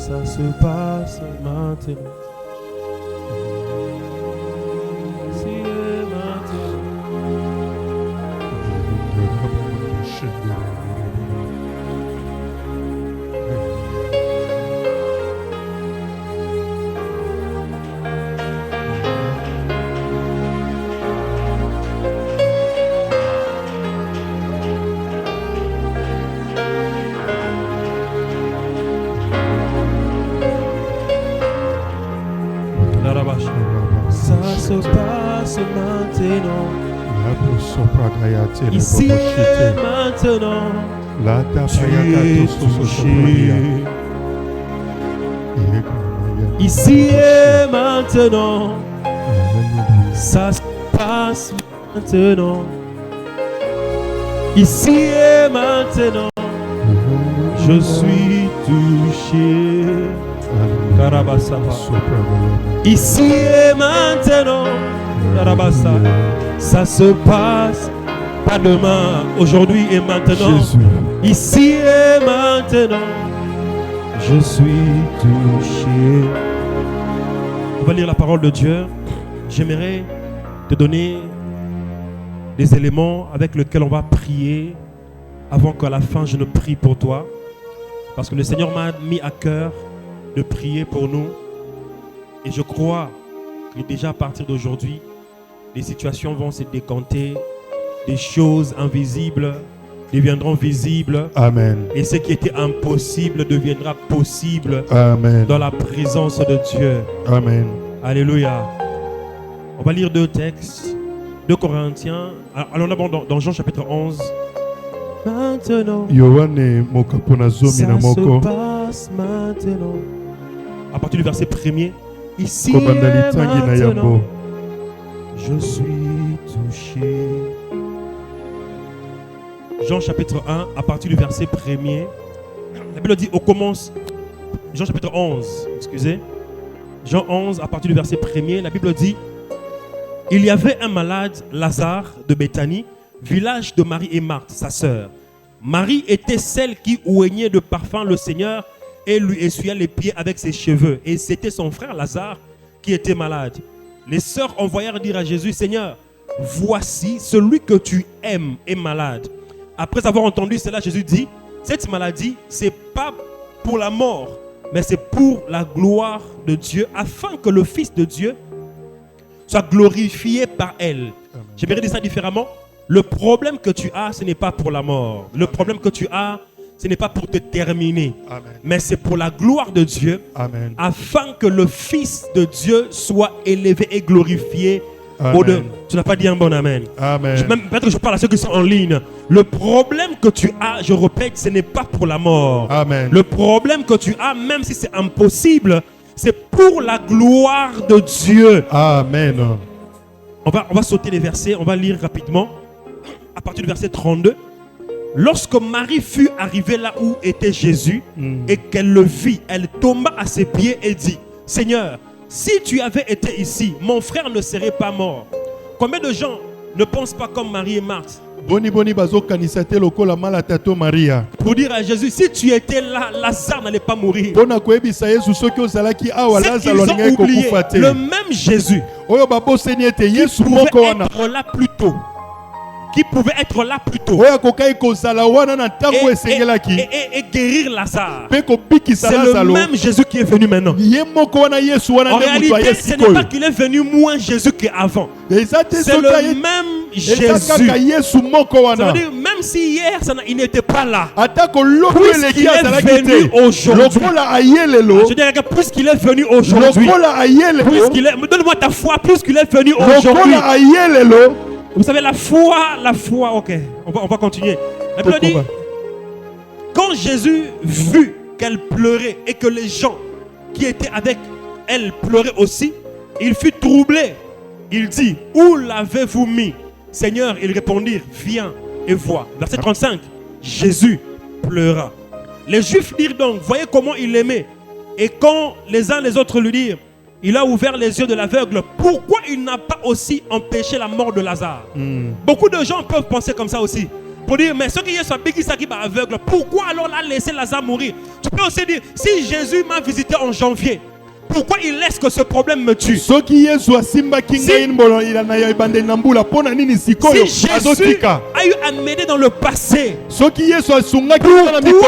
Ça se passe maintenant. Si et maintenant. Ça se passe maintenant. Ici et maintenant. Tu es touché. Ici et maintenant. Ça se passe maintenant. Ici et maintenant. Je suis touché. Karabasaba. Ici et maintenant. Karabasa. Ça se passe pas demain, aujourd'hui et maintenant. Jésus. Ici et maintenant. Je suis touché. On va lire la parole de Dieu. J'aimerais te donner des éléments avec lesquels on va prier avant qu'à la fin je ne prie pour toi. Parce que le Seigneur m'a mis à cœur de prier pour nous. Et je crois que déjà à partir d'aujourd'hui, les situations vont se décanter. Des choses invisibles deviendront visibles. Amen. Et ce qui était impossible deviendra possible. Amen. Dans la présence de Dieu. Amen. Alléluia. On va lire deux textes. 2 Corinthiens. Allons d'abord dans Jean chapitre 11. Maintenant. Ça se passe maintenant. À partir du verset 1er. Ici et maintenant. Je suis touché. Jean chapitre 1, à partir du verset 1er. La Bible dit, au commence. Jean chapitre 11, excusez. Jean 11, à partir du verset 1er, la Bible dit, il y avait un malade, Lazare, de Béthanie, village de Marie et Marthe, sa sœur. Marie était celle qui oignait de parfum le Seigneur et lui essuya les pieds avec ses cheveux. Et c'était son frère Lazare qui était malade. Les sœurs envoyèrent dire à Jésus, Seigneur, voici celui que tu aimes est malade. Après avoir entendu cela, Jésus dit, cette maladie, ce n'est pas pour la mort, mais c'est pour la gloire de Dieu, afin que le Fils de Dieu soit glorifié par elle. J'aimerais dire ça différemment. Le problème que tu as, ce n'est pas pour la mort. Le problème que tu as, ce n'est pas pour te terminer. Amen. Mais c'est pour la gloire de Dieu. Amen. Afin que le Fils de Dieu soit élevé et glorifié. Tu n'as pas dit un bon amen. Amen. Peut-être que je parle à ceux qui sont en ligne. Le problème que tu as, je répète, ce n'est pas pour la mort. Amen. Le problème que tu as, même si c'est impossible, c'est pour la gloire de Dieu. Amen. On va sauter les versets, on va lire rapidement. À partir du verset 32. Lorsque Marie fut arrivée là où était Jésus et qu'elle le vit, elle tomba à ses pieds et dit, Seigneur, si tu avais été ici, mon frère ne serait pas mort. Combien de gens ne pensent pas comme Marie et Marthe? Pour dire à Jésus, si tu étais là, Lazare n'allait pas mourir. C'est qu'ils ont oublié le même Jésus qui pouvait être là plus tôt. Qui pouvait être là plus tôt et guérir Lazare. C'est le même Jésus qui est venu maintenant. En réalité, ce n'est pas qu'il est venu moins Jésus qu'avant. C'est le même Jésus. Ça veut dire, même si hier il n'était pas là, puisqu'il est venu aujourd'hui, je dirais, puisqu'il est venu aujourd'hui, donne-moi ta foi, puisqu'il est venu aujourd'hui. Vous savez, la foi, ok, on va continuer. La Bible dit, quand Jésus vit qu'elle pleurait et que les gens qui étaient avec elle pleuraient aussi, il fut troublé. Il dit, où l'avez-vous mis? Seigneur, ils répondirent, viens et vois. Verset 35, Jésus pleura. Les Juifs dirent donc, voyez comment il l'aimait. Et quand les uns les autres lui dirent, il a ouvert les yeux de l'aveugle, pourquoi il n'a pas aussi empêché la mort de Lazare? Beaucoup de gens peuvent penser comme ça aussi. pour dire, mais ceux qui sont aveugles, pourquoi alors l'a laissé Lazare mourir? Tu peux aussi dire, si Jésus m'a visité en janvier, pourquoi il laisse que ce problème me tue? Si Jésus a eu à m'aider dans le passé, pourquoi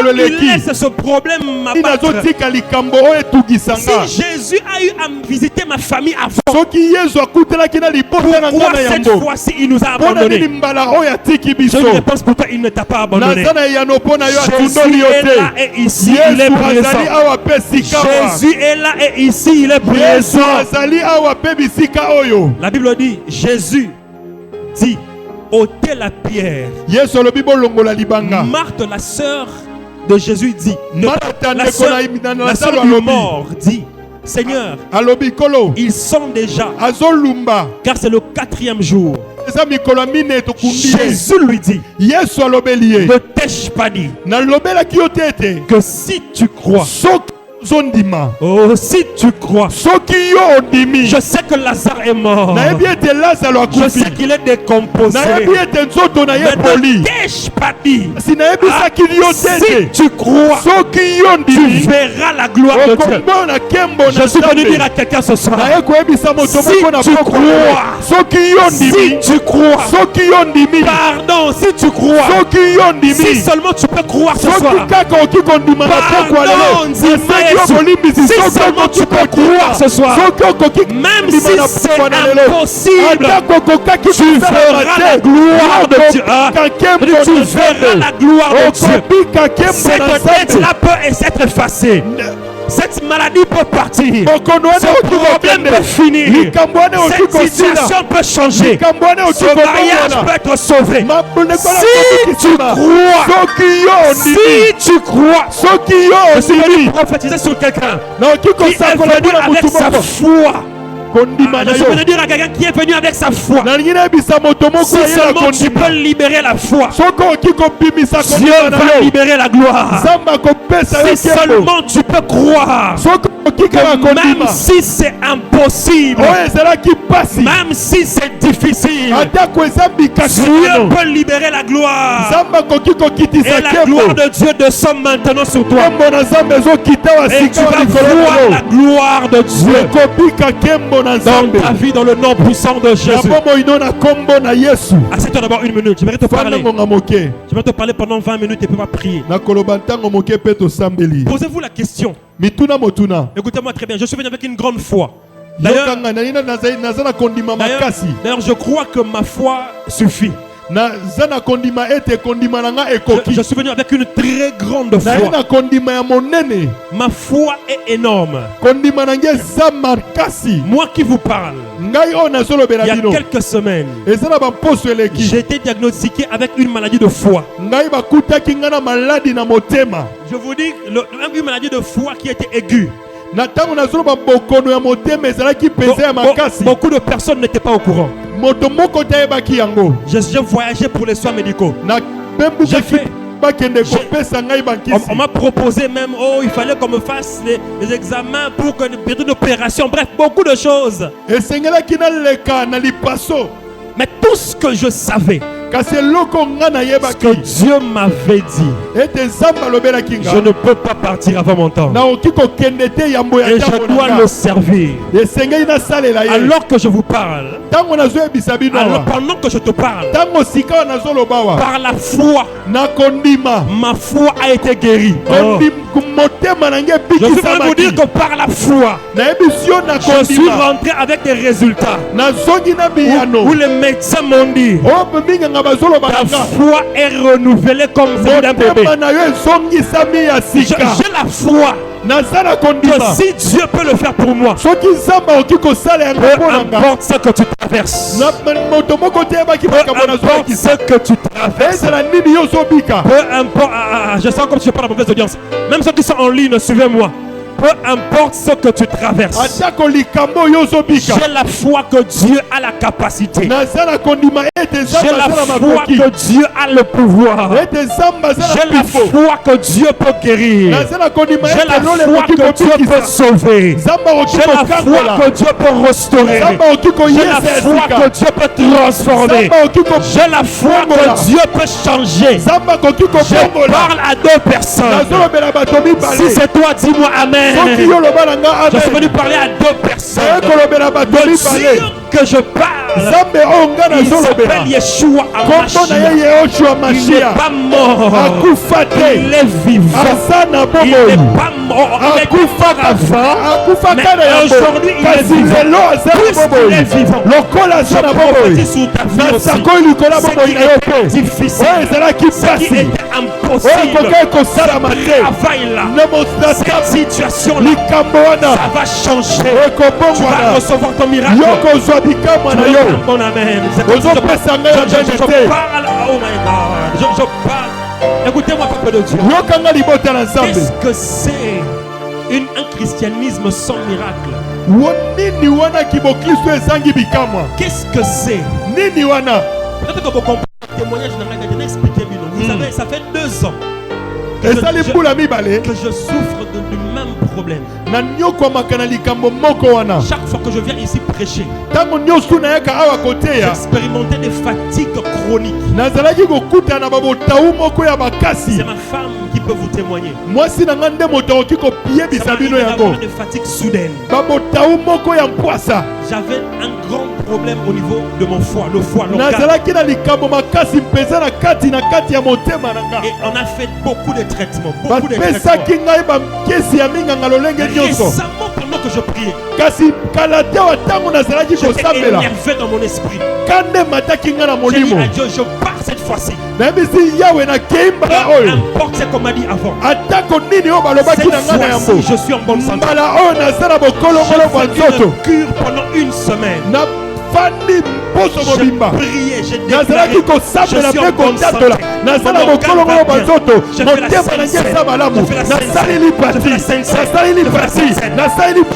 il laisse ce problème m'abattre? Si Jésus a eu à visiter ma famille avant, pourquoi cette fois-ci il nous a abandonnés? J'ai une réponse pour toi, il ne t'a pas abandonné. Jésus est là et ici il est présent. Jésus est là et ici il est présent. La Bible dit, Jésus dit, ôtez la pierre. Marthe, la sœur de Jésus, dit, la sœur du mort dit, Seigneur, ils sont déjà, car c'est le 4e jour. Jésus lui dit, ne t'ai-je pas dit que si tu crois, oh, si tu crois, je sais que Lazare est mort, je sais qu'il est décomposé, mais ne t'ai-je pas dit, si tu crois, tu verras la gloire de Dieu. Je suis venu dire à quelqu'un ce soir, si tu crois, pardon, si tu crois, si seulement tu peux croire ce soir, pardon, si seulement tu peux croire ce soir, même si c'est impossible, tu verras la gloire de Dieu. Tu verras la gloire de Dieu. Cette tête-là peut être effacée. Cette maladie peut partir. Ce problème peut finir. Cette situation peut changer. Ce mariage peut être sauvé. Si tu crois, je suis venu prophétiser sur quelqu'un qui est venu avec sa foi. Je suis venu dire à quelqu'un qui est venu avec sa foi, si seulement tu peux libérer la foi, Dieu va libérer la gloire. Si seulement tu peux croire que même si c'est impossible, même si c'est difficile, Dieu peut libérer la gloire. Et la gloire de Dieu descend maintenant sur toi. Et tu vas voir la gloire de Dieu dans ta vie, dans le nom puissant de Jésus. Accepte d'abord une minute. J'aimerais te parler. J'aimerais te parler pendant 20 minutes et puis on va prier. Posez-vous la question. Écoutez-moi très bien. Je suis venu avec une grande foi. D'ailleurs, je crois que ma foi suffit. Je suis venu avec une très grande foi. Ma foi est énorme. Moi qui vous parle, il y a quelques semaines, j'ai été diagnostiqué avec une maladie de foie. Je vous dis, une maladie de foie qui était aiguë. Beaucoup de personnes n'étaient pas au courant. J'ai voyagé pour les soins médicaux. On m'a proposé même, il fallait qu'on me fasse les examens pour une opération. Bref, beaucoup de choses. Mais tout ce que je savais, ce que Dieu m'avait dit, je ne peux pas partir avant mon temps. Et je dois le servir. Alors que je vous parle, alors pendant que je te parle, par la foi, ma foi a été guérie. Je voudrais vous dire que par la foi, je suis rentré avec des résultats où les médecins m'ont dit, ta foi est renouvelée comme celle d'un bébé. J'ai la foi que si Dieu peut le faire pour moi, peu importe ce que tu traverses, peu importe ce que tu traverses, peu importe, je sens comme si je parle à la mauvaise audience. Même ceux qui sont en ligne, suivez-moi. Peu importe ce que tu traverses, j'ai la foi que Dieu a la capacité. J'ai la foi que Dieu a le pouvoir. J'ai la foi que Dieu peut guérir. J'ai la foi que Dieu peut sauver. J'ai la foi que Dieu peut restaurer. J'ai la foi que Dieu peut transformer. J'ai la foi que Dieu peut changer. Je parle à deux personnes. Si c'est toi, dis-moi Amen. Je suis venu parler à deux personnes. Le Dieu que je parle, il s'appelle Yeshua HaMashiach. Il n'est pas mort. Il est vivant. Il n'est pas mort. Il est vivant avant. Mais aujourd'hui, il est vivant. Puisqu'il est vivant, je prophétise sur ta vie aussi. Ce qui était difficile, ce qui était impossible, travail-là, cette situation-là, ça va changer. Tu vas recevoir ton miracle. Bon amen. Je parle. Oh my God. Je parle. Écoutez-moi, peuple de Dieu. Qu'est-ce que c'est un christianisme sans miracle? Qu'est-ce que c'est? Peut-être que vous comprenez le témoignage de vous savez, ça fait 2 ans que je souffre du même problème. Chaque fois que je viens ici prêcher, j'expérimentais des fatigues chroniques. C'est ma femme qui peut vous témoigner. Ça m'arrive d'avoir des fatigues soudaines. J'avais un grand problème au niveau de mon foie, le foie, l'organe. Et on a fait beaucoup de traitements. Récemment, pendant que je priais, j'étais énervé dans mon esprit. J'ai dit à Dieu, je pars cette fois-ci. Peu importe ce qu'on m'a dit avant. Cette fois-ci, je suis en bonne santé. J'ai fait une cure pendant 1 semaine. J'ai prié, j'ai déclaré, je suis en bonne santé. Mon organe va bien. Je fais la Sainte-Seine.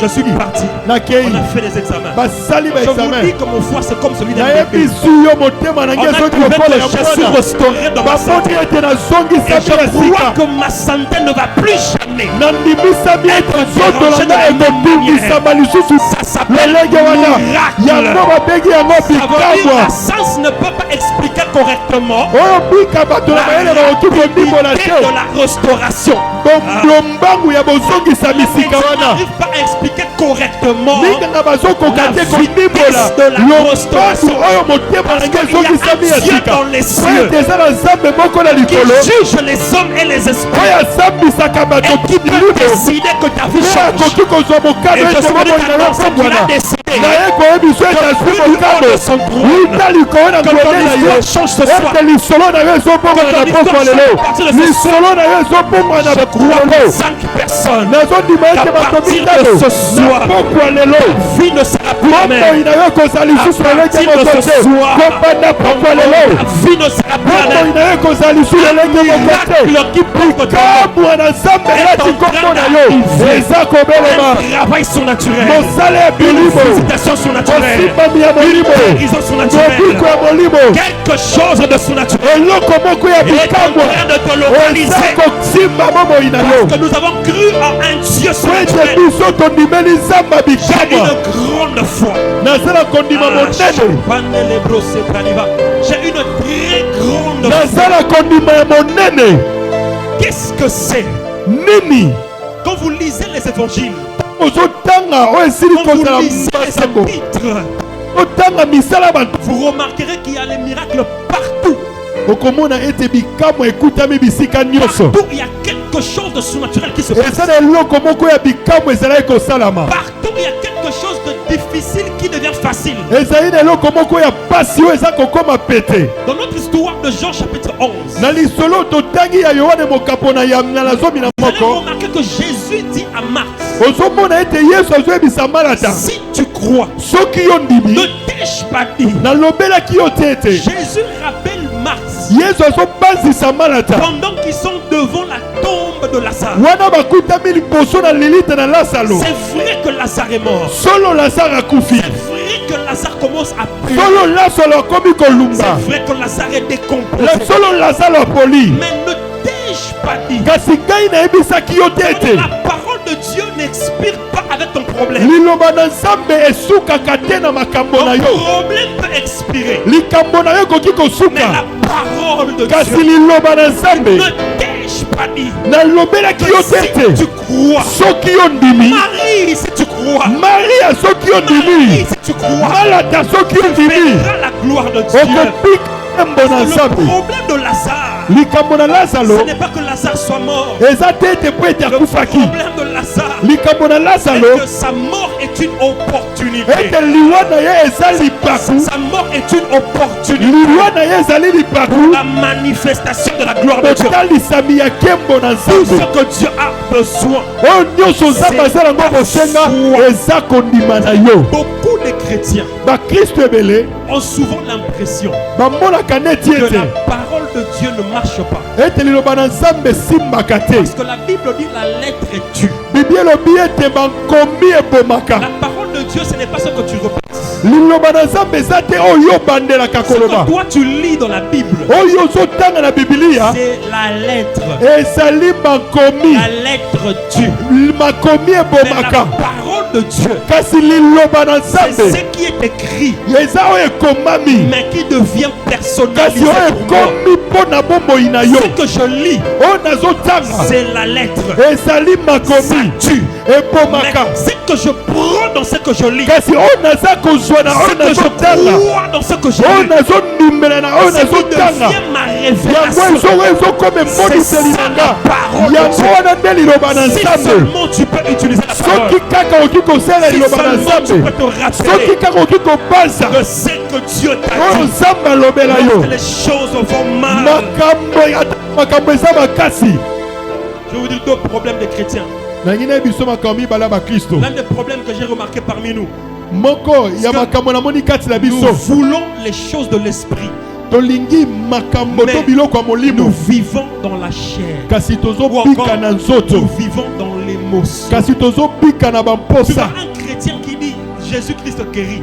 Je suis parti. On a fait les examens. Je vous dis que mon foie c'est comme celui d'un bébé. On a trouvé que je suis restauré dans ma santé. Et je crois que ma santé ne va plus jamais être dérangée de la même manière. Ça s'appelle miracle. La science ne peut pas expliquer correctement la rapidité de la restauration. Je n'arrive pas à expliquer correctement la vitesse de la restauration. Parce qu'il y a un Dieu dans les cieux qui juge les hommes et les esprits et qui peut décider que ta vie change. Et je suis venu t'annoncer qu'il a décidé que de son trône, que ton histoire change ce soir, que ton histoire change à partir de ce soir. Je crois que 5 personnes, qu'à partir de ce soir, ta vie ne sera plus la même. À partir de ce soir, ta vie ne sera plus la même. Un miracle qui prouve que ton nom est en train d'arriver. Un travail surnaturel, une visitation surnaturelle, une guérison surnaturelle, quelque chose de surnaturel est en train de te localiser. Parce que nous avons cru en un Dieu surnaturel. J'ai une grande foi. J'ai une très grande foi. Qu'est-ce que c'est? Quand vous lisez les évangiles, quand vous lisez les chapitres, vous remarquerez qu'il y a les miracles partout. Partout, il y a quelque chose de surnaturel qui se passe. Partout, il y a quelque chose de difficile qui devient facile. Dans notre histoire de Jean chapitre 11, vous allez remarquer que Jésus dit à Marthe, si tu crois, ne t'ai-je pas dit? Jésus rappelle Marthe pendant qu'ils sont devant la tombe de de Lazare. wana bakutami liboso na lilita na Lazaro. C'est vrai que Lazare est mort. Solo Lazare akufi. C'est vrai que Lazare commence à puer. Solo Lazaro akomi kolumba. C'est vrai que Lazare est décomposé. Solo Lazaro apoli. Mais ne t'ai-je pas dit? Kasi ngai nayebisaki yo te ete La parole de Dieu n'expire pas avec ton problème. liloba na Nzambe esukaka te na makambo na Ton yo. problème peut expirer. Likambo na yo ekoki Mais kosuka. la parole de Kasi Dieu liloba na Nzambe ne t'ai-je pas dit? nalobelaki yo te Si ete tu crois, soki yo ndimi Marie, si tu crois, Maria soki yo Marie, ndimi si tu crois, malata soki yo tu ndimi verras la gloire de Dieu. okopika nzembo na Le Nzambe. problème de Lazare, Likambo na ce Lazaro n'est pas que Lazare soit mort. eza te ete po ete Le akufaki. problème de Lazare, Likambo na c'est Lazaro que sa mort est une opportunité. ete liwa na ye eza libaku. Sa mort est une opportunité. liwa na ye ezali libaku La manifestation de la gloire de Dieu. kotalisami ya nkembo na Tout Nzambe. ce que Dieu a besoin. oyo nyonso Nzambe aza nango kosenga eza kondima na yo. Beaucoup de chrétiens bakristo ebele ont souvent l'impression bamonaka neti que ete la parole de Dieu ne marche pas. ete liloba na Nzambe esimbaka te. Parce que la Bible dit la lettre tue. Bible elobi ete bankomi ebomaka. La parole de Dieu, ce n'est pas ce que tu répètes. liloba na Nzambe eza te oyo obandelaka Ce que koloba. toi tu lis dans la Bible, oyo ozotanga na bibilia c'est la lettre. ezali makomi. La lettre tue. makomi Mais la ebomaka. parole de Dieu, kasi liloba na c'est Nzambe ce qui est écrit, eza oyo ekomami. mais qui devient kasi personnalisé oyo pour moi. ekomi mpo na bomoi na yo. Ce que je lis, oyo nazotanga c'est la lettre. ezali Ça makomi tue. ebomaka. Mais ce que je prends dans ce que je lis, kasi oyo naza kozwa na ce oyo que je nazotanga crois dans ce que je oyo lis, nazondumela na oyo ce qui nazotanga devient ma yango révélation. ezokoma emoniseli na nga. yango wana nde liloba na Si Nzambe. seulement tu peux utiliser la soki parole, kaka oki kosala si liloba na seulement tu Nzambe, peux te rappeler soki kaka oki kobanza de ce que Dieu t'a oyo dit, Nzambe alobela yo, lorsque les choses vont mal. makambo eza makasi. Je vais vous dire deux problèmes des chrétiens. nangi na biso makambo mibale ya bakristo. L'un des problèmes que j'ai remarqué parmi nous, moko ya makambo namoni kati na nous biso voulons les choses de l'esprit. tolingi makambo to biloko ya Nous molimo vivons dans la chair. kasi tozobika na nzoto, Nous vivons dans l'émotion. kasi tozobika na Tu vois bamposa. un chrétien qui dit Jésus-Christ guérit.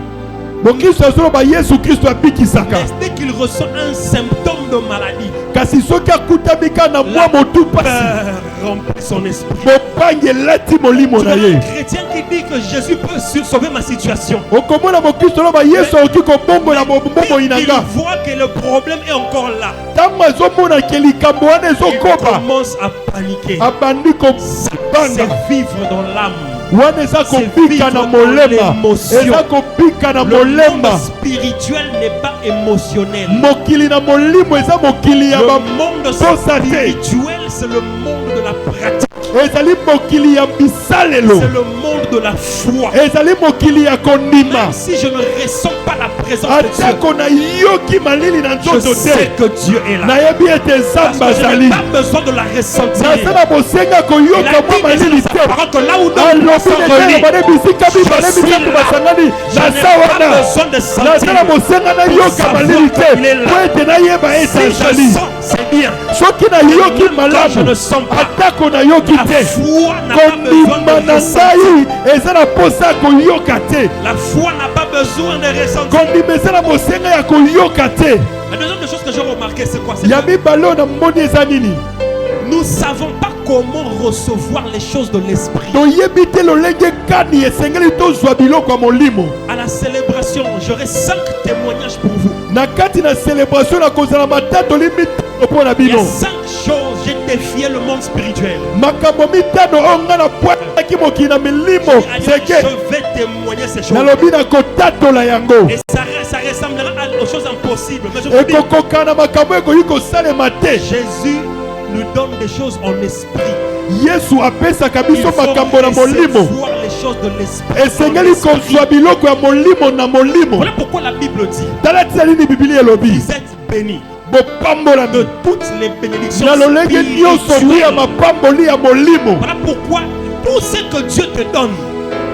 mokristo azoloba yesu kristo abikisaka, Mais dès qu'il ressent un symptôme de maladie, kasi soki akutami kaka na mwa motu pasi peur remplit son esprit. bobangi elati molimo Tu vois na ye. un chrétien qui dit que Jésus peut sauver ma situation. okomona mokristo oloba yesu akoki kobongola bomoi na Il nga. voit que le problème est encore là. ntango azomona ke likambo wana Il ezokoba commence à paniquer. abandi C'est kobanga. vivre dans l'âme. wana eza kobika na molema, eza kobika na Le molema. monde spirituel n'est pas émotionnel. mokili na molimo eza mokili ya Le monde bamposa te, spirituel, c'est le monde de la pratique. ezali mokili ya bisalelo, C'est le monde de la foi. ezali mokili ya kondima. Même si je ne ressens pas la présence de Dieu, atako nayoki malili na je nzoto sais te, que Dieu est là. nayebi ete Parce nzambe que je azali. n'ai pas besoin de la ressentir. naza na bosenga Il koyoka a mwa dit malili déjà te. sa parole que là où nous alobi sommes nete réunis, bane bisika mibale Je suis misato là. basangani je na n'ai sa pas wana. besoin de naza na sentir. bosenga nayoka savoir malili que te il est là. po ete nayeba ete Si je azali. sens, c'est bien. soki nayoki Quand je malamu ne sens pas, atako nayoki la te, foi n'a pas besoin kondima de na ressentir. ngai eza na posa ya koyoka te. La foi n'a pas besoin de ressentir. kondima eza na bosenga ya koyoka te. La deuxième des choses que j'ai remarqué, c'est quoi? C'est ya que mibale oyo na moni eza nini? nous ne savons pas comment recevoir les choses de l'esprit. toyebi te lolenge kani esengeli tozwa biloko ya molimo. À la célébration, j'aurai 5 témoignages pour vous. na kati na célébration na kozala matatoli mitano mpo na Il y a bino. 5 choses, j'ai défié le monde spirituel. makambo mitano oyo nga na pwanaki mokili na milimo Je seke vais témoigner ces choses. nalobi na kotatola yango. Et ça ressemblera aux choses impossibles. Mais je vous dis, ekokoka na makambo ekoki kosalema te. Jésus nous donne des choses en esprit. yesu apesaka Il biso faut makambo na molimo. recevoir les choses de l'esprit. esengeli En esprit. kozwa biloko ya molimo na molimo. Voilà pourquoi la Bible dit, tala tina nini bibili elobi vous êtes bénis bopambolami de toutes les bénédictions na lolenge nyonso tu ya spirituelles. mapamboli ya molimo. Voilà pourquoi tout ce que Dieu te donne,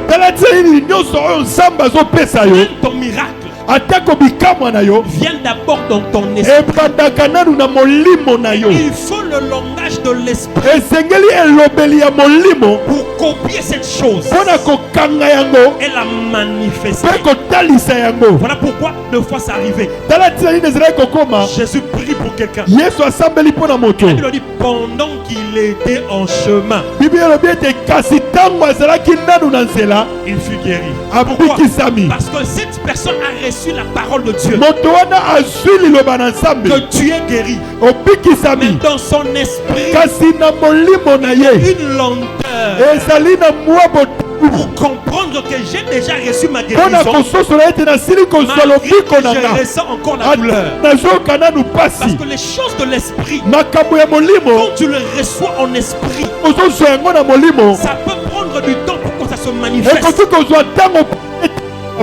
tala tina nini nyonso oyo nzambe azopesa yo, même ton miracle, atako bikamwa na yo vient d'abord dans ton esprit. ebandaka nanu na molimo na yo. Il faut le langage langage de l'esprit esengeli elobeli ya molimo pour copier cette chose mpona kokanga yango et la manifester. mpe kotalisa yango. Voilà pourquoi deux fois c'est arrivé. tala ntina nini ezalaki kokoma Jésus prie pour quelqu'un. yesu asambeli mpo na moto. La Bible dit pendant qu'il était en chemin, bible elobi ete kasi ntango azalaki nanu na nzela il fut guéri. Pourquoi? abikisami. Parce que cette personne a reçu la parole de Dieu. moto wana azwi liloba na nzambe Que tu es guéri. Mais obikisami. dans son esprit, kasi na molimo na ye une lenteur ezali na mwa pour comprendre que j'ai déjà reçu ma mpona guérison. kososola ete nasili kozwa Malgré lobiko que na je nga ressens encore la douleur. nazoyoka nanu Parce pasi. que les choses de l'esprit, makambo ya molimo quand tu le reçois en esprit, ozozwa yango na molimo ça peut prendre du temps pour que ça se manifeste. ekoki kozwa ntango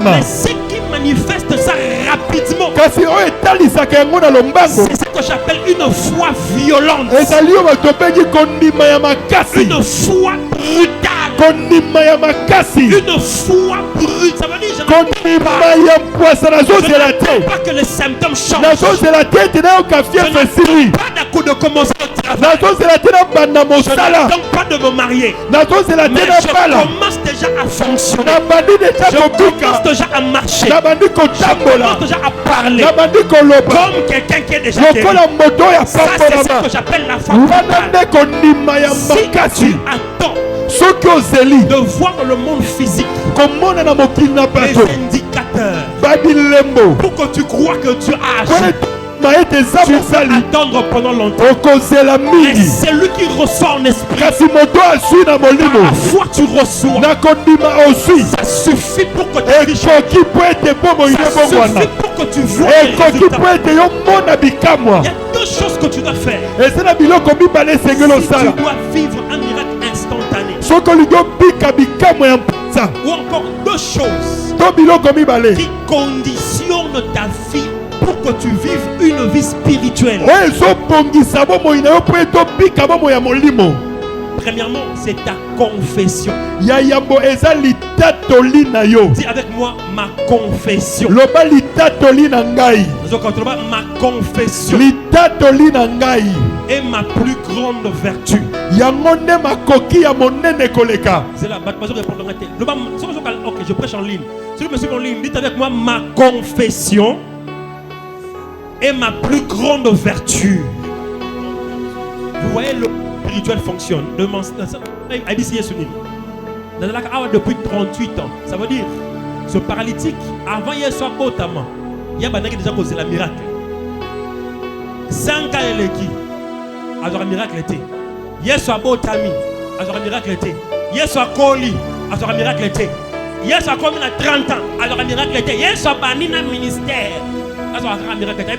Mais ce qui manifeste ça rapidement, kasi oyo etalisaka yango na lombango c'est ce que j'appelle une foi violente, ezali oyo bato bengi kondima ya makasi. une foi brutale, kondima ya makasi. une foi brute. Ça veut dire je kondima ya mpwasa nazozela te. pas que les symptômes changent. nazozela te ete nayoka Je fief n'attends esili. pas d'un coup de commencer le travail. nazozela te na banda Je mosala. n'attends pas de me marier. nazozela Mais te na je bala. commence déjà à fonctionner. na bandi deja Je commence kobika. déjà à marcher. na bandi Je kotambola. commence déjà à parler. na bandi koloba. Comme quelqu'un qui est déjà guéri. lokola moto oyo Ça, c'est ce apambolama. que j'appelle la foi wana brutale. nde kondima ya Si tu makasi. attends soki ozeli de voir le monde physique, komona na mokili na les bato indicateurs, babilembo pour que tu crois que Dieu a mpona agi, ma ete eza tu vas mosali attendre pendant longtemps. okozela Mais mingi. c'est lui qui reçoit en esprit. kasi moto azwi na Par molimo la foi tu reçois. na kondima ozwi Ça suffit pour que tu riches. ekoki mpo ete bomoi Ça ne bongwana suffit pour que tu vois les ekoki résultats. mpo ete yo mona bikamwa. Il y a deux choses que tu dois faire. eza na biloko mibale esengeli Si osala tu dois vivre un miracle instantané, soki olingi obika bikamwa ya mpenza ou encore deux choses to biloko mibale qui conditionnent ta vie pour que tu vives une vie spirituelle. oyo ezobongisa bomoi na yo mpo ete obika bomoi ya molimo. Premièrement, c'est ta confession. ya yambo eza litatoli na yo. Dis avec moi ma confession. loba litatoli na ngai. Ma confession litatoli na ngai est ma plus grande vertu. yango nde makoki ya monene koleka. C'est là, ok, je prêche en ligne. Si vous me suivez en ligne, dites avec moi ma confession est ma plus grande vertu. Vous voyez, le spirituel fonctionne. Depuis 38 ans, ça veut dire ce paralytique, avant hier soir, il y a déjà causé la miracle. 5 ans, il est qui? Alors, un miracle était. Hier soir, Botami, alors un miracle était. Hier soir, Koli, alors un miracle était. Hier soir, comme il a 30 ans, alors un miracle était. Hier soir, Banina ministère, alors un miracle était.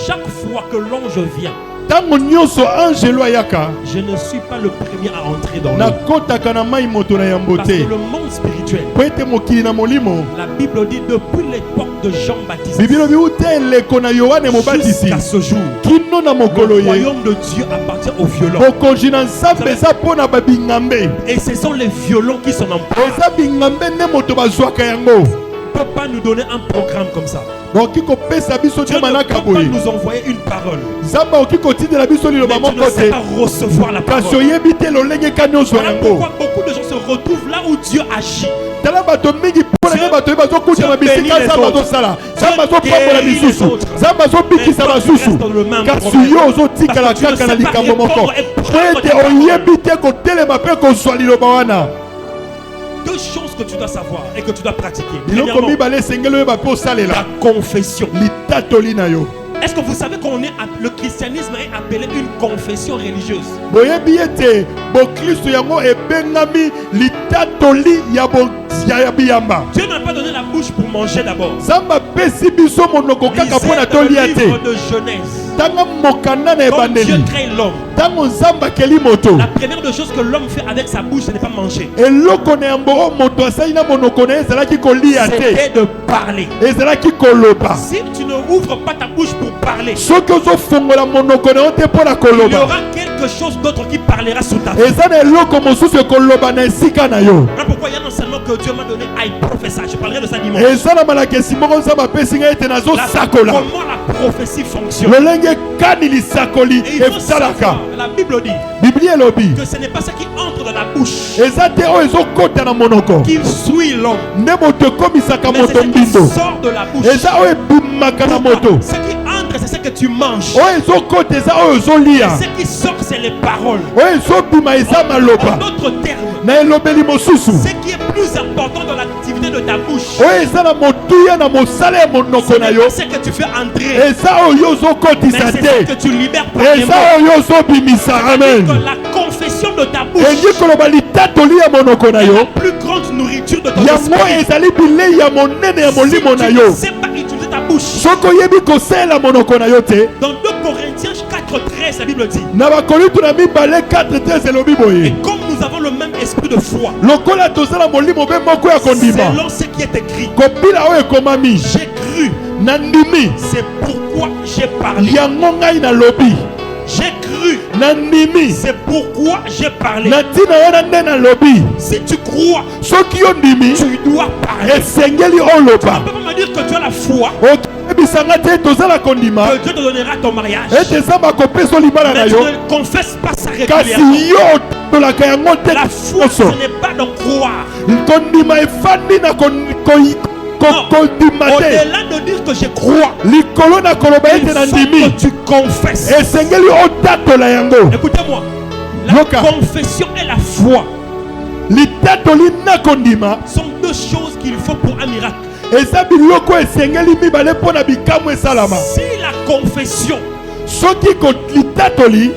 Chaque fois que l'ange vient, ntango nyonso angelo ayaka je ne suis pas le premier à entrer dans l'eau. nakotaka na mai moto na yambo Parce que te le monde spirituel, po ete mokili na molimo. la Bible dit depuis l'époque de Jean-Baptiste bibilo biuta eleko na yohane mobatisi jusqu'à ce jour, kino na mokolo le ye royaume de Dieu appartient aux violents. bokonzi na nzambe eza mpo na babingambe. Et ce sont les violents qui sont en pouvoir. eza bingambe nde moto bazwaka yango. Ne peut pas nous donner un programme comme ça. bokoki kopesa biso Dieu te ne peut manaka pas boye. nous envoyer une parole. nzambe akoki kotindela biso liloba Mais tu moko ne sais te. pas recevoir la kasi parole. oyebi te lolengeka nyonso Voilà yango. pourquoi beaucoup de gens se retrouvent là où Dieu agit. tala bato mingi mpona Dieu- nde bato oyo bazokutama Dieu bénit bisika les nzambe autres. azosala. Dieu nzambe azopambola guérit misusu. les autres. nzambe azobikisa Mais toi, tu basusu. restes dans le même kasi problème. yo ozotikala Parce que tu ne kaka na sais pas likambo moko répondre et po prendre ete des paroles. oyebi te kotelema mpe kozwa liloba wana. Deux choses que tu dois savoir et que tu dois pratiquer. biloko Premièrement, mibale esengeli oyeba mpe ta osalela confession. litatoli na yo. Est-ce que vous savez le christianisme est appelé une confession religieuse? boyebi ete bokristo yango ebengami litatoli ya biyamba. Dieu n'a pas donné la bouche pour manger d'abord. nzambe apesi biso monoko kaka mpo na Lisez dans le tolia livre te. de Genèse. ntango mokanda na Quand Dieu ebandeli crée l'homme, ntango nzambe akeli moto la première des choses que l'homme fait avec sa bouche, ce n'est pas manger. eloko na yango oyo moto asali na monoko na ye ezalaki kolia te, C'était de parler. ezalaki koloba. Si tu ne ouvres pas ta bouche pour parler, soki ozofongola monoko na yo te mpo na il y koloba, aura quelque chose d'autre qui parlera sous ta vie. eza na eloko mosusu ekoloba na esika na yo. Voilà pourquoi il y a un enseignement que Dieu m'a donné. I prophesy. Je parlerai de ça dimanche. eza na malakisi moko nzambe apesi ngai ete Là, nazosakola. comment la prophétie fonctionne. lolenge kani lisakoli Et il faut esalaka. savoir, la Bible dit Biblia elobi que ce n'est pas ce qui entre dans la bouche eza te oyo ezokota na monoko qui suit l'homme, nde moto ekomisaka mais c'est moto ce qui mbindo. sort de la bouche. Eza oyo ebimaka na moto. Ce qui entre, c'est ce que tu manges. Oyo ezokota eza oyo ozolia. Ce qui sort, c'est les paroles. Oyo ezobima eza maloba. En d'autres termes, Na elobeli mosusu. ce qui est plus important dans l'activité de ta bouche, Oyo eza na motuya na mosala ya monoko ce na n'est yo. pas ce que tu fais entrer, Eza oyo mais ozokotisa c'est ce te. que tu libères Eza premièrement. oyo ozobimisa. Amen. Que la confession de ta bouche Elingi koloba litatoli ya monoko na est yo. la plus grande nourriture de ton Yango esprit. ezali bilei ya monene ya Si molimo na tu yo. ne sais pas utiliser ta bouche, Soki oyebi kosalela monoko na yo te, dans 2 Corinthiens 4:13, la Bible dit, na bakorinto na mibale 4:13 elobi et boye. comme nous avons le même esprit de foi, Lokola tozala molimo mpe moko ya kondima. selon ce qui est écrit, Kopila oyo ekomami. j'ai cru, Na ndimi. c'est pourquoi j'ai parlé. Yango ngai na lobi. J'ai cru, Na ndimi. c'est pourquoi j'ai parlé. Na ntina wana nde na lobi. Si tu crois, Soki yo ndimi. tu dois parler. Esengeli Tu ne oloba. peux pas me dire que tu as la foi, Okebisanga te tozala kondima. que Dieu te donnera ton mariage, Ete nzambe akopesa libala na mais tu yo. ne confesses pas ça Kasi régulièrement. yo otolaka yango te. La foi, ce n'est pas d'en croire. Kondima efandi na kondima te. Au-delà de dire que je crois, Likolo na koloba il ete na faut ndimi. que tu confesses. Esengeli otatola yango. Écoutez-moi, la Yoka. confession et la foi Litatoli na kondima. sont 2 choses qu'il faut pour un miracle. Eza biloko esengeli mibale mpo na bikamwa esalama. Si la confession Soki litatoli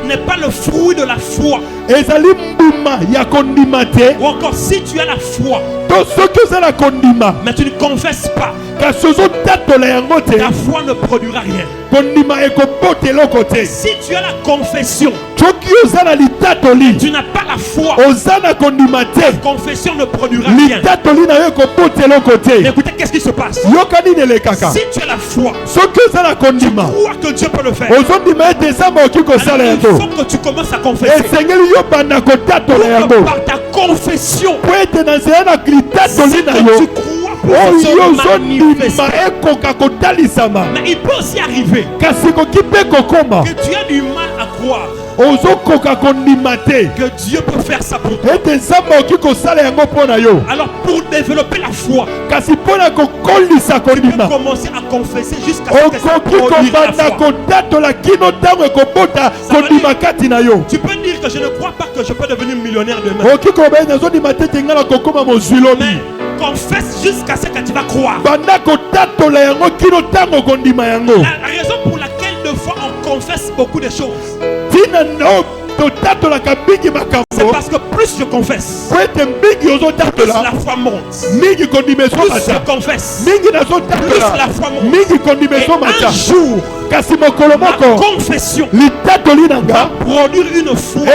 n'est pas le fruit de la foi, ezali mbuma ya kondima te. ou encore si tu as la foi, To soki ozala kondima mais tu ne confesses pas, kasi ozotatola yango te, ta foi ne produira rien. kondima ekobota eloko te. Si tu as la confession, Soki oza na litatoli tu n'as pas la foi, oza na kondima te, la confession ne produira rien. litatoli na yo ekobota eloko Mais te. écoutez, qu'est-ce qui se passe? Yoka nini elekaka. Si tu as la foi, Soki oza na kondima crois que Dieu peut le faire, ozondima ete nzambe okoki kosala alors il yango, faut que tu commences à confesser. esengeli yo banda kotatola Pour yango que par ta confession, po ete na nzela na litatoli ce na que yo tu crois peut oyo se ozondima manifester. ekoka kotalisama. Mais il peut aussi arriver Kasi koki mpe kokoma que tu as du mal à croire ozokoka kondima te que Dieu peut faire ça pour toi. ete nzambe okoki kosala yango mpo na yo. Alors pour développer la foi, Kasi mpo na kokolisa tu peux kondima commencer à confesser jusqu'à ce que ça okoki produise la kobanda foi. kotatola kino ntango ekobota Ça veut kondima dire- kati na yo. Tu peux dire que je ne crois pas que je peux devenir millionnaire demain. okoki koloba ete nazondima te ete ngai na kokóma mozwilomi. Mais confesse jusqu'à ce que tu vas croire. banda kotatola yango kino ntango kondima yango. La raison pour laquelle deux fois on confesse beaucoup de choses, ntina oyo totatolaka mingi c'est makambo parce que plus je confesse, po ete mingi plus ozotatola la foi monte. mingi kondima Plus je ezomata confesse, mingi plus la nazotatola foi monte. mingi kondima Et ezomata. un jour, kasi mokolo ma moko confession litatoli na va nga produire une foi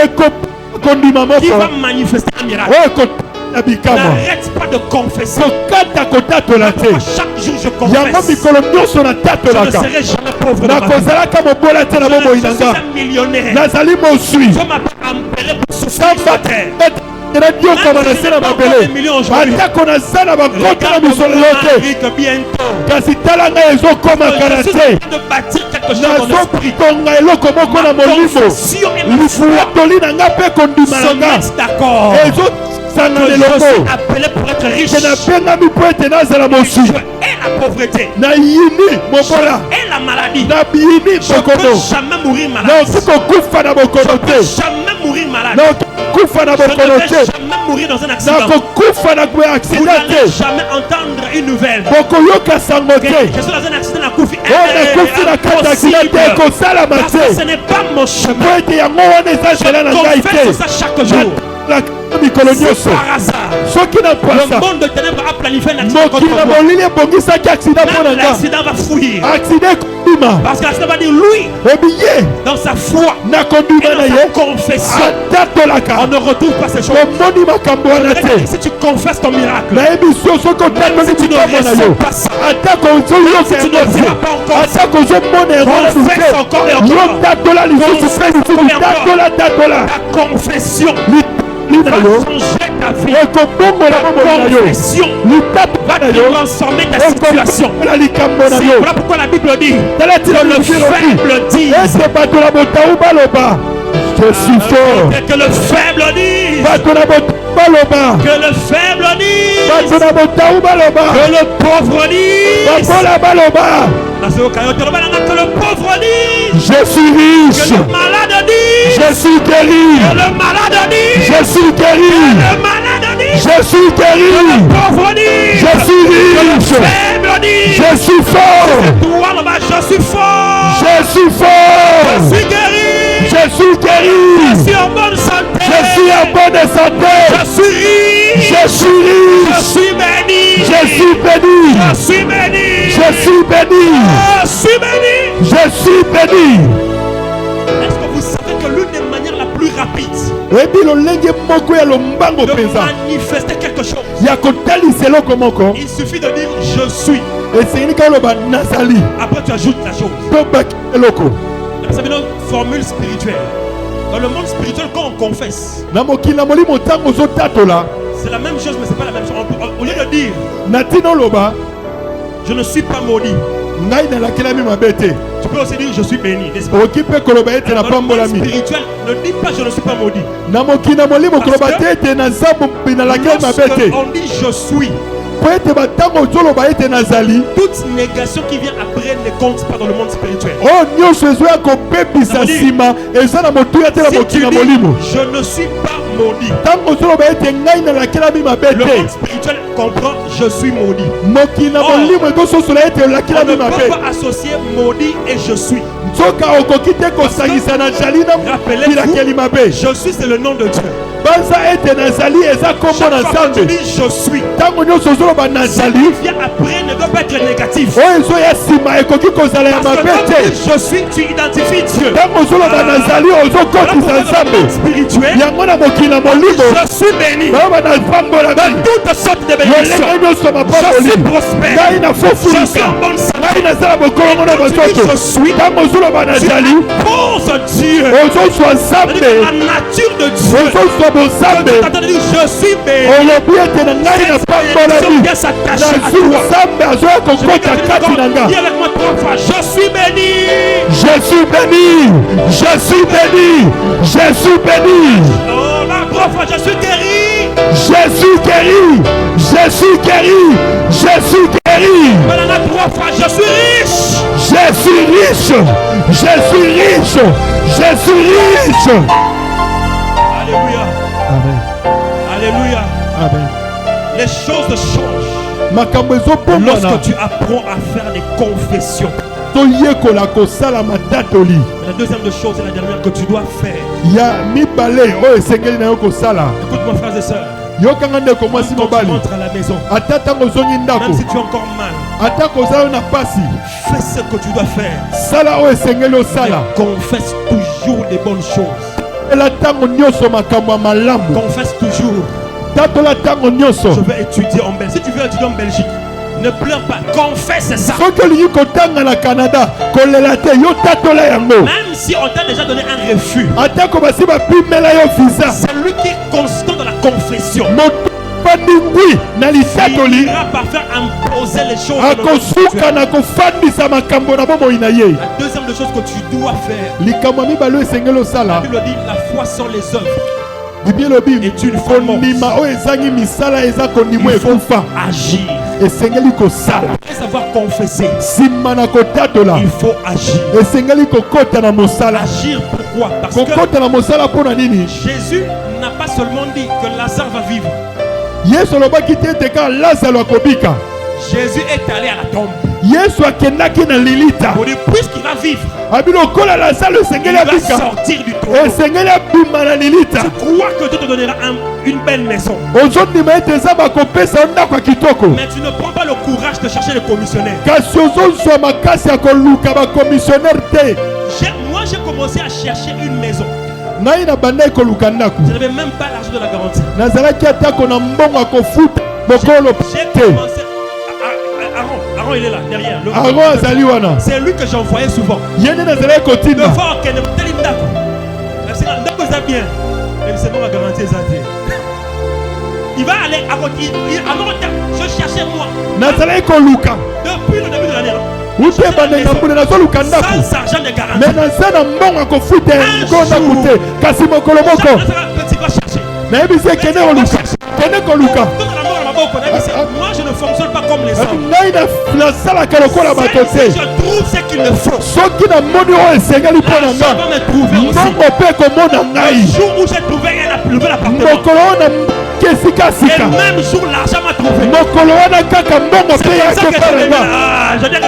kondima qui va moko manifester un miracle. oyo ekotala bikamwa N'arrête pas de confesser. kokata kotatola te. Chaque jour je yango confesse. mikolo nyonso Je ne natatolaka serai jamais pauvre dans ma vie. nakozalaka mobola te na bomoi Je na suis nga un millionnaire. nazali moswi Je m'appelle Ampere pour souffrir sur samba terre. radiokoma na se na mabele atako naza na bakota na misolo yo te kasi tala ngai ezokomaka Je suis na en te train de bâtir quelque chose dans mon esprit. nazotonga eloko moko na molimo Confession et ma foi lifuatoli na nga mpe kondima se na nga mettent d'accord. ezosangana Je suis eloko appelé pour être riche. ke nabengami mpo ete nazala moswi Et la pauvreté. nayini mobola Et la maladie. nabiyini Je ne peux bokono jamais mourir malade. naoki kokufa na bokono Je ne peux te jamais mourir malade. naoki kokufa na Je ne bokono vais te jamais mourir dans un accident. nakokufa na Vous accident n'allez te jamais entendre une nouvelle. bokoyoka sango Que te je suis dans un accident à Koufi. oyo nakufi na kati ya accident te ekosalama Parce que ce te n'est pas mon chemin. po ete yango wana eza nzela na ngai Confesse te ça chaque jour. mikolo C'est nyonso par hasard. soki na Le pasa monde de ténèbres a planifié un accident contre mokili na moi. molili ebongisaki accident mpo na Même nga l'accident va fuir. accident ekondima Parce que l'accident va dire lui, ebiye dans sa foi na et kondima na dans sa ye confession, on atatolaka ne retrouve pas ces choses. omoni makambo wana te Si tu confesses ton miracle, nayebi so soki otatoli tu ne bikambo na ressens yo pas ça. atako ozoyoka Si tu ne yango vois pas encore te atako ozomona yango na confesse encore et encore. yo tatola lisusu mpe lisusu Confesse encore et encore. tatola Ta confession va changer ta vie. Ta confession va transformer ta situation. Voilà pourquoi la Bible dit que le faible dise. Je suis fort. Que le faible dise. Que le faible dise. Que le pauvre dise. Que le pauvre dise. Je suis riche. Que le malade dise. Je suis guéri. Que le malade dise. Je suis guéri. Que le malade dise. Je suis guéri. Que le pauvre dise. Je suis riche. Que le faible dise. Je suis fort. Toi là-bas, je suis fort. Je suis fort. Je suis guéri. Je suis guéri. Je suis en bonne santé. Je suis en bonne santé. Je suis riche. Je suis riche. Je suis béni. Je suis béni. Je suis béni. Je suis béni. Je suis béni. Je suis béni. Est-ce que vous savez que l'une des manières la plus rapides de manifester quelque chose, il suffit de dire je suis. Après tu ajoutes la chose. Vous savez notre formule spirituelle. Dans le monde spirituel, quand on confesse, c'est la même chose, mais c'est pas la même chose. Au lieu de dire je ne suis pas maudit, tu peux aussi dire je suis béni, n'est-ce pas? Dans le monde spirituel, ne dis pas je ne suis pas maudit. On dit je suis. Toute négation qui vient après ne compte pas dans le monde spirituel. Si tu dis, je ne suis pas maudit, le monde spirituel comprend je suis maudit. On ne peut pas associer maudit et je suis. Rappelez-vous, je suis c'est le nom de Dieu. Chaque fois que tu dis je suis, ce qui vient après ne doit pas être négatif. Parce que je suis, tu identifies Dieu. Spirituel, je suis béni dans toutes sortes de bénédictions. Je suis prospère. Je suis en bonne santé. Je suis cause Dieu. La nature de Dieu. Je suis béni. Bien s'attacher à toi. Dis avec moi 3 fois. Je suis béni. Je suis béni. Je suis béni. Je suis béni. Oh la 3 fois. Je suis guéri. Je suis guéri. Je suis guéri. Je suis guéri. Voilà la 3 fois. Je suis riche. Je suis riche. Je suis riche. Je suis riche. Alléluia. Amen. Alléluia. Amen. Les choses changent lorsque tu apprends à faire des confessions. La deuxième chose et la dernière que tu dois faire. Écoute-moi frères et sœurs. Quand tu rentres à la maison, même si tu es encore mal, fais ce que tu dois faire. Confesse toujours des bonnes choses. Confesse toujours. Je vais étudier en Belgique. Si tu veux étudier en Belgique, ne pleure pas. Confesse ça. Même si on t'a déjà donné un refus, celui qui est constant dans la confession, il ira par faire imposer les choses. La deuxième des choses que tu dois faire, la Bible dit la foi sans les œuvres est une foi morte. Il faut agir. Après avoir confessé, il faut agir. Agir pourquoi? Parce que Jésus n'a pas seulement dit que Lazare va vivre. Jésus est allé à la tombe. Pour dire, puisqu'il va vivre, il va sortir du tombeau. Tu crois que Dieu te donnera une belle maison, mais tu ne prends pas le courage de chercher le commissionnaire. Moi j'ai commencé à chercher une maison. Je n'avais même pas l'argent de la garantie. J'ai commencé. Aaron il est là derrière. C'est lui que j'envoyais souvent. Bien. Même c'est bon la garantie. il va aller à côté. Je cherchais moi. nazalaki koluka Depuis le début de l'année. ute bandenga mbula nazoluka ndako Sans argent de garantie. me naza na mbongo akofuta yango ndako te kasi mokolo moko Petit va chercher. nayebisi ekende koluka kende koluka Moi je ne fonctionne pas comme les hommes. ngai nasalaka lokola bato te Je trouve ce qu'il me faut. soki namoni oyo esengeli mpo na Ça va nga me trouver aussi. mbongo mpe komona Le ngai jour où j'ai trouvé un nouvel appartement. mokolo wana ke Et sikasika même jour l'argent m'a trouvé. mokolo wana kaka mbongo mpe C'est ça yake que mpa na nga je dis que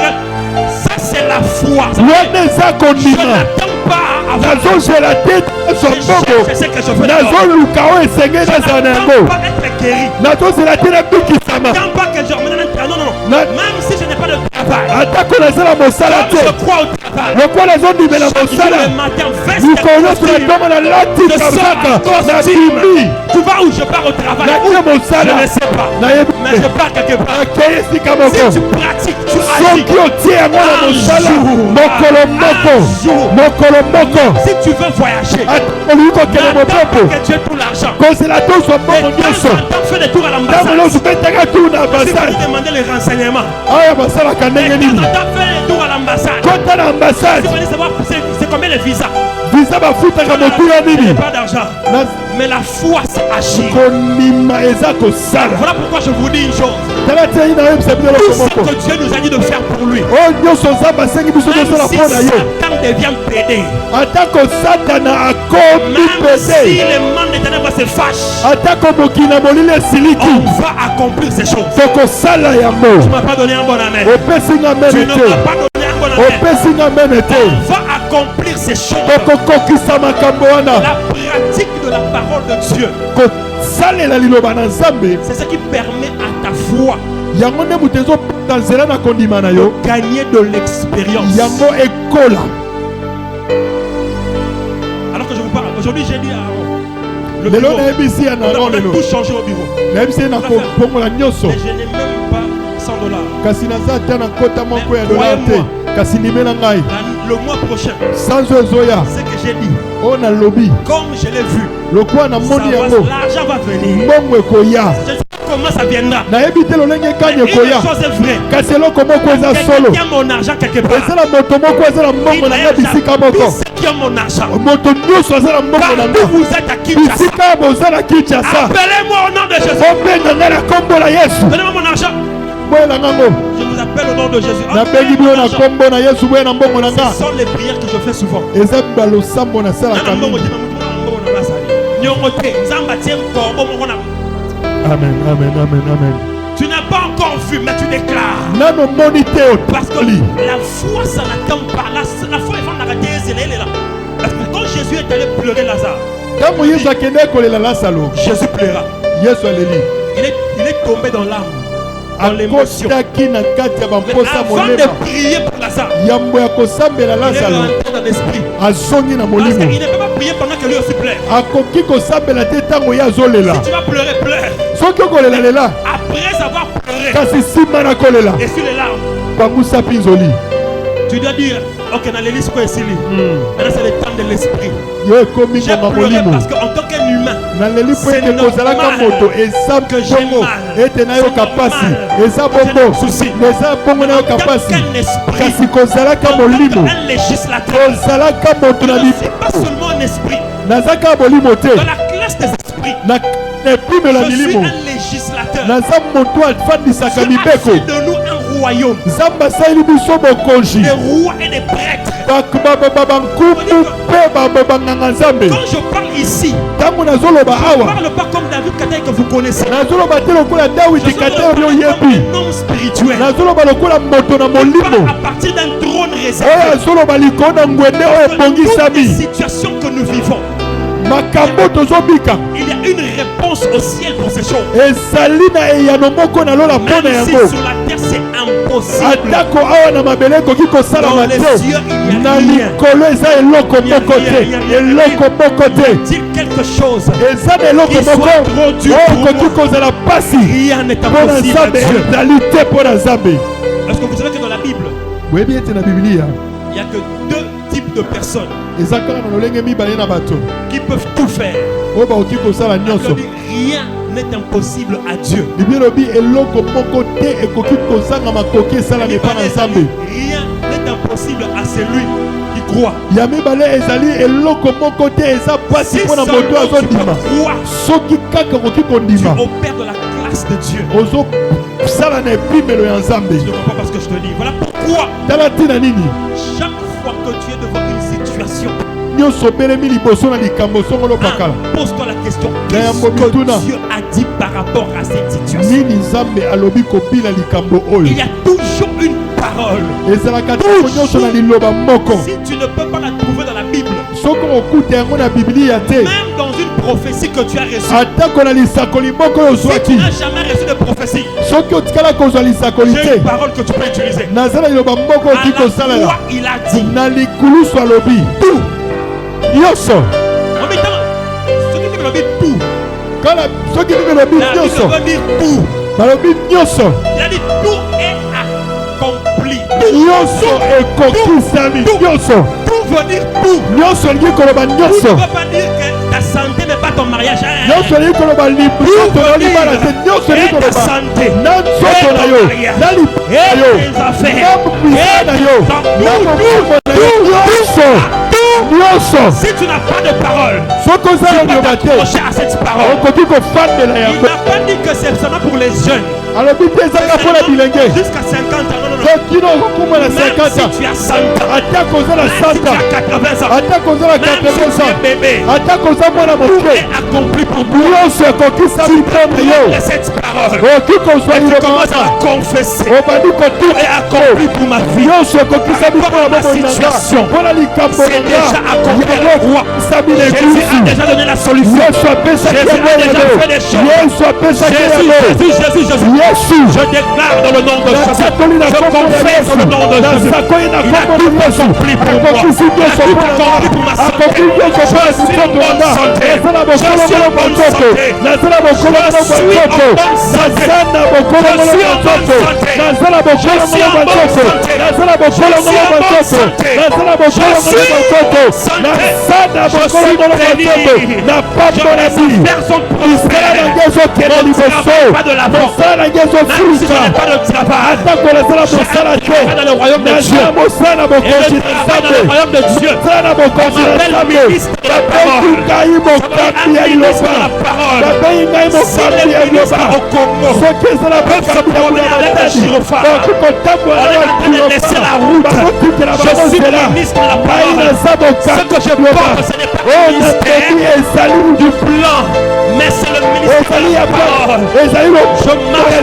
ça c'est la foi. wana eza Je kondima n'attends pas à avoir. nazozela te nazwa mbongo Je sais que je fais. nazoluka oyo esengeli nazala na yango Pas être guéri. nazozela te nabikisama N'attends pas que je remette. Non, non, non. Na- Même si je n'ai pas de travail. atako nazala mosala Comme te je crois au travail. lokola nazondimela Chaque jour mosala le matin, veste likolo un nyonso na costume. ntongo nalati Je sors kazaka en costume. nabimi Tu vas où je pars au travail? natie Je mosala ne sais pas. nayebi Mais je pars quelque part. akei esika Si moko tu pratiques, tu agis. soki otie yango na mosala jour. mokolo moko Un jour. mokolo moko Si tu veux voyager, olingi kokende n'attends pas mopepo que tu aies tout l'argent. kozela tozwa Et mbongo quand nyonso tu fais des tours à ntango l'ambassade, nyonso betaka tu na si ambasade vous demandez les renseignements, oyo basalaka et ndenge quand nini tu as fait les tours à l'ambassade, kota na ambasade tu vas savoir c'est combien les visas. visa bafutaka mokula Il n'y nini a pas d'argent. Mais la foi, c'est agir. konima eza kosala Voilà pourquoi je vous dis une chose. tala tei nayebisa bino Tout eloko ce moko que Dieu nous a dit de faire pour lui, oyo nyonso nzambe asengi biso même tosala si mpo na ye Satan devient pédé, atako satana akomi même si pete les membres des ténèbres se fâchent, atako mokili na molili esiliki on va accomplir ces choses. tokosala Tu yango ne m'as pas donné un bon amen. opesinga Tu mene ne te m'as pas donné un bon amen. opesinga mene te On va accomplir ces choses. tokokokisa makambo wana La pratique de la parole de Dieu, kosalela liloba na nzambe c'est ce qui permet à ta foi yango nde moto ezopesa nzela na kondima na yo de gagner de l'expérience. yango ekola Alors que je vous parle, aujourd'hui j'ai dit à Aaron, le lelo bureau, nayebisi ya on na a ron lelo tout changé au bureau. nayebisi ye na kobongola nyonso Mais je n'ai même pas $100. kasi naza ata na kota moko ya dolar te kasi ndimela ngai Le mois prochain, sanzo ezoya ce que j'ai dit, oyo nalobi comme je l'ai vu, lokola namoni yango l'argent va venir. mbongo ekoya Je ne sais pas comment ça viendra. nayebi te lolenge Mais kani une ekoya chose est vraie. kasi eloko moko eza solo Quelqu'un qui a mon argent quelque part. ezala moto moko aza na mbongo na nga bisika moko Ceux qui ont mon argent. moto nyonso aza na mbongo na Partout nga vous êtes à Kinshasa. bisika boza na kinshasa Appelez-moi au nom de Jésus. obenga ngai na nkombo na yesu Donnez-moi mon argent. boyela ngango Je vous appelle au nom de Jésus. nabengi bino na nkombo na yesu boye na mbongo na nga Ce sont les prières que je fais souvent. eza balosambo nasalaka mingi amen amen amen amen Tu n'as pas encore vu, mais tu déclares. nano moni te Parce que otoli la foi, ça n'attend pas. La foi, il faut l'arrêter. Elle est là. Parce que quand Jésus est allé pleurer Lazare, ntango yesu akende kolela lasalo Jésus pleura. yesu aleli Il est tombé dans l'âme, dans l'émotion. akotaki na kati ya Mais bamposa avant de molema prier pour Lazare, yambo ya kosambela il est lasalo rentré dans l'esprit. azongi na Parce qu'il molimo ne peut pas prier pendant que lui aussi pleure. akoki kosambela te ntango ye azolela Si tu vas pleurer, pleure. soki okolelalela Après avoir pleuré kasi nsima na kolela et sur les larmes, pangusa mpi nzoli tu dois dire, ok, dans l'hélice, quoi, ici. Maintenant, c'est le temps de l'esprit. yo ekomi J'ai ngonga pleuré molimo parce qu'en tant qu'humain, naleli mpo c'est ete kozalaka normal moto eza que j'ai bongo mal. ete nayoka C'est pasi normal eza que j'ai bongo des soucis. eza bongo nayoka en tant pasi qu'un esprit, kasi kozalaka en tant molimo qu'un législateur, kozalaka moto je na ne suis pas seulement un esprit. nazaka molimo te Dans la classe des esprits, na epimelo ya je suis milimo un législateur. naza moto afandisaka Dieu a mibeko fait de nous un royaume, nzambe asaleli biso bokonzi des rois et des prêtres. bankumu mpe banganga nzambe Quand je parle ici, ntango nazoloba je ne awa parle pas comme David Katay que vous connaissez. nazoloba te lokola Je dawidi parle kate oyo comme oyebi un homme spirituel. nazoloba lokola moto na Je parle molimo à partir d'un trône oyo réservé. azoloba likolo na ngwende oyo Toutes les ebongisami situations que nous vivons, makambo tozobika il y a une réponse au ciel pour ces choses. ezali na eyano moko na lola mpo na Même si yango sur la terre c'est impossible, atako awa na mabele ekoki kosalama dans les te cieux il n'y na a rien. likolo eza eloko moko te eloko moko te Dit quelque chose, eza na eloko Qu'il soit moko trop dur oyo pour ekoki kozala pasi rien n'est mpo na impossible à nzambe Dieu. ezali te mpo na nzambe Est-ce que vous savez que dans la Bible, boyebi ete na biblia il n'y a que deux types type de personnes qui qui peuvent tout faire. La Bible dit, rien n'est impossible à Dieu. Rien n'est impossible à celui qui croit. Si seulement tu peux croire, tu opères de la grâce de Dieu. Je ne comprends pas ce que je te dis. Voilà pourquoi chaque fois que tu es devant une situation, pose-toi la question, qu'est-ce que Dieu a dit par rapport à cette situation? Il y a toujours une parole. Si tu ne peux pas la trouver dans la Bible, même dans une prophétie que tu as reçue, si tu n'as jamais reçu de prophétie, j'ai une parole que tu peux utiliser. À la fois, il a dit tout. En même temps, ce qui veut dire tout, la Bible veut dire tout. Il a dit tout est accompli. Tout veut dire tout. Tout ne veut pas dire que ta santé n'est pas ton mariage. Tout veut dire et ta santé, et ton mariage, et tes affaires, si tu n'as pas de parole, tu peux t'accrocher à cette parole. Il n'a pas dit que c'est seulement pour les jeunes. Jusqu'à 50 ans, non. Même si tu as 100 ans, même si tu as 80 ans, même si tu es bébé, tout est accompli pour toi. Tu prends cette parole et tu commences à confesser. Tout est accompli pour ma vie. Par rapport à ma situation, c'est déjà accompli à la croix. Jésus a déjà donné la solution. Jésus a déjà fait des choses. Jésus. Je déclare dans le nom de Jésus. Je confesse dans le nom de Jésus. Il a tout accompli pour moi. Il a tout accompli pour ma santé. Je suis en bonne santé. Je suis en bonne santé. Pas de la mort. Même si je n'ai pas de travail, je dans le royaume de Dieu. Et le travail dans le royaume de Dieu, on m'appelle ministre de la parole. Ministre de la parole. Si les ministres au Congo peuvent se promener avec un gyrophare, on est en train de laisser la route. Je suis ministre de la parole. Ce que je porte, ce n'est pas le ministère du plan, mais c'est le ministère de la parole. Je marche.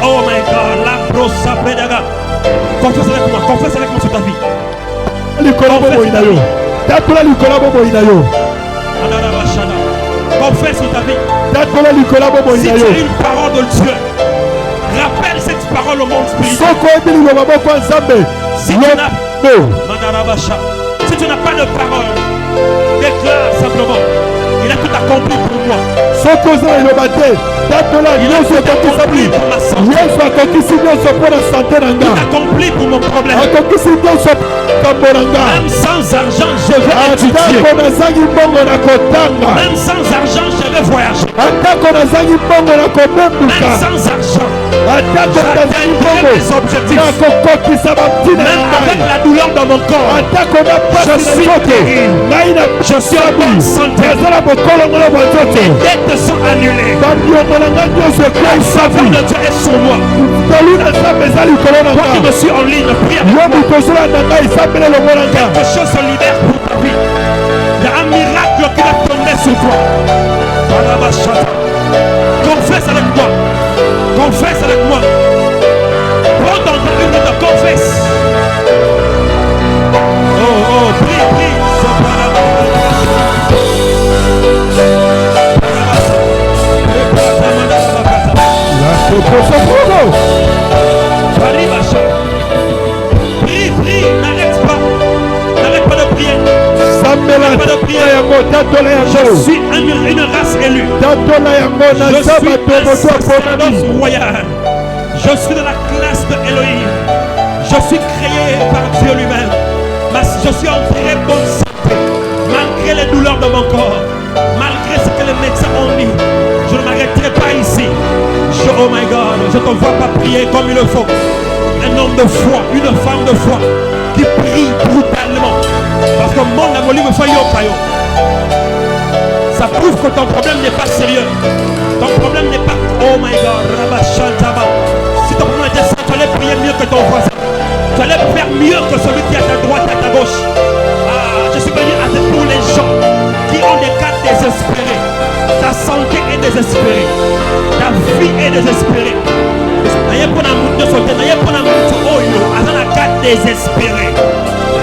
Oh my God, la brosse pédaga. Confesse avec moi sur ta vie. Confesse sur ta vie. Si tu as une parole de Dieu, rappelle cette parole au monde spirituel. Si tu n'as pas de parole, déclare simplement. Il a tout accompli pour moi. Il a tout accompli pour ma santé. Il a accompli pour mon problème. Même sans argent, je vais étudier. Même sans argent, je vais voyager. Même sans argent, j'atteindrai mes objectifs. Même avec la douleur dans mon corps, je suis guéri. Je suis en bonne santé. Les dettes sont annulées. La faveur de Dieu est sur moi. Toi qui me suis en ligne, prie avec moi. Quelque chose se libère pour ta vie. Il y a un miracle qui va tomber sur toi. Confesse avec moi. Confesse avec moi. Prends ton temps, une minute, confesse. Oh, prie. Prie, n'arrête pas de prier. Je suis une race élue. Je suis un sacerdoce royal. Je suis de la classe de Elohim. Je suis créé par Dieu lui-même. Je Je suis en très bonne santé. Malgré les douleurs de mon corps, malgré ce que les médecins ont dit, je ne m'arrêterai pas ici. Oh my God, je ne te vois pas prier comme il le faut. Un homme de foi, une femme de foi qui prie brutalement. Parce que mon amour me fait yo. Ça prouve que ton problème n'est pas sérieux. Ton problème n'est pas... Oh my God, Rabashantaba. Si ton problème était ça, tu allais prier mieux que ton voisin. Tu allais faire mieux que celui qui est à ta droite et à ta gauche. Ah, je suis venu pour les gens qui ont des cas désespérés. Ta santé est désespérée. Ta vie est désespérée.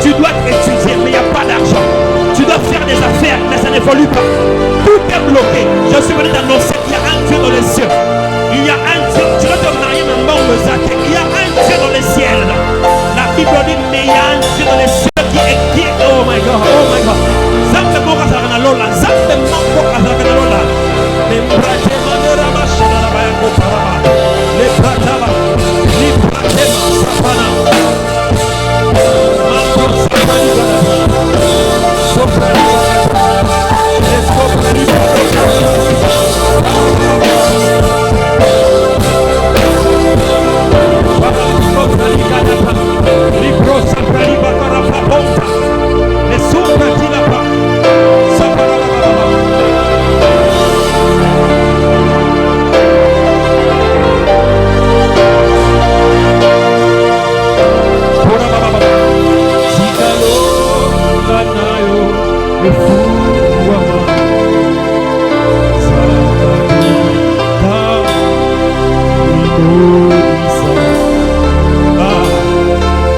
Tu dois étudier, mais il n'y a pas d'argent. Tu dois faire des affaires, mais ça n'évolue pas. Tout est bloqué. Je suis venu t'annoncer qu'il y a un Dieu dans les cieux. Il y a un Dieu. Tu dois te marier, mais bon, il y a un Dieu dans les ciels. La Bible dit, mais il y a un Dieu dans les cieux qui est. Oh my God, oh my God. Zambe moko azalaka na lola. Zambe moko azalaka na lola. Les bratema de Ramashana la bayako parama. Les bratama. Les bratema sapana. Mambo sapani gana. Soprani gana. Les soprani gana. Soprani gana. Libro soprani bakara paponta. Les soprani gana. Sapana gana.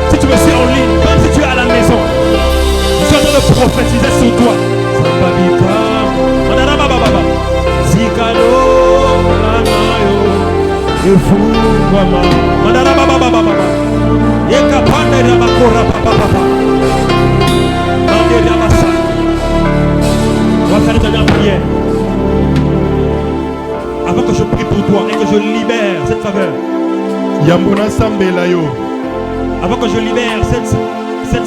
Si tu me suis en ligne, même si tu es à la maison, je suis en train de prophétiser sur toi. On va faire une dernière prière. Avant que je prie pour toi et que je libère cette faveur. Avant que je libère cette